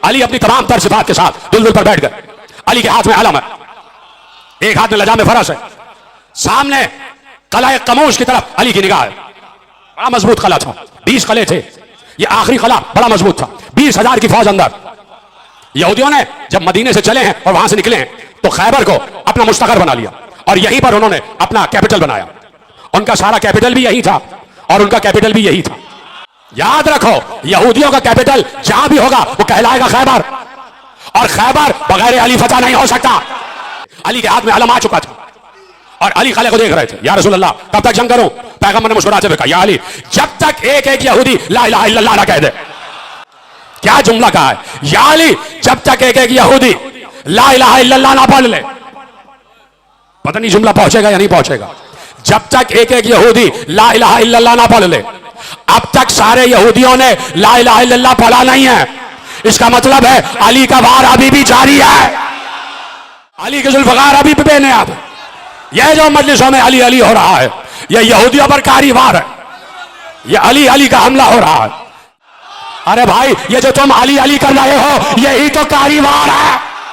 अली अपनी तमाम तर सिफात के साथ दुलदुल पर बैठ गए। अली के हाथ में अलम है, एक हाथ में लजाम फरस है, सामने कला कमोश की तरफ अली की निगाह है। बड़ा मजबूत कला था, 20 कले थे, ये आखिरी कला बड़ा मजबूत था। 20,000 की फौज अंदर। यहूदियों ने जब मदीने से चले हैं और वहां से निकले हैं तो खैबर को अपना मुस्तकर बना लिया और यहीं पर उन्होंने अपना कैपिटल बनाया। उनका सारा कैपिटल भी यही था और उनका कैपिटल भी यही था। याद रखो, यहूदियों का कैपिटल जहां भी होगा वो कहलाएगा खैबर, और खैबर बगैर अली फतह नहीं हो सकता। अली के हाथ में अलम आ चुका था और अली खले को देख रहे थे। या रसूल अल्लाह, कब तक जंग करूं? पैगंबर ने मुस्कुराते हुए कहा, या अली, जब तक एक एक यहूदी ला इलाहा इल्लल्लाह ना कह दे। क्या जुमला कहा है? या अली, जब तक एक एक यहूदी ला इलाहा इल्लल्लाह ना पढ़ ले। पता नहीं जुमला पहुंचेगा या नहीं पहुंचेगा। जब तक एक एक यहूदी ला इलाहा इल्लल्लाह ना पढ़ ले। अब तक सारे यहूदियों ने ला इलाहा इल्लल्लाह पढ़ा नहीं है। इसका मतलब है अली का वार अभी भी जारी है, अली के जुल्फकार अभी भी बेनियाब। यह जो मजलिसों में अली अली हो रहा है, यह यहूदियों पर कारी वार है, यह अली अली का हमला हो रहा है। अरे भाई, ये जो तुम अली अली कर रहे हो, यही तो कारी वार है।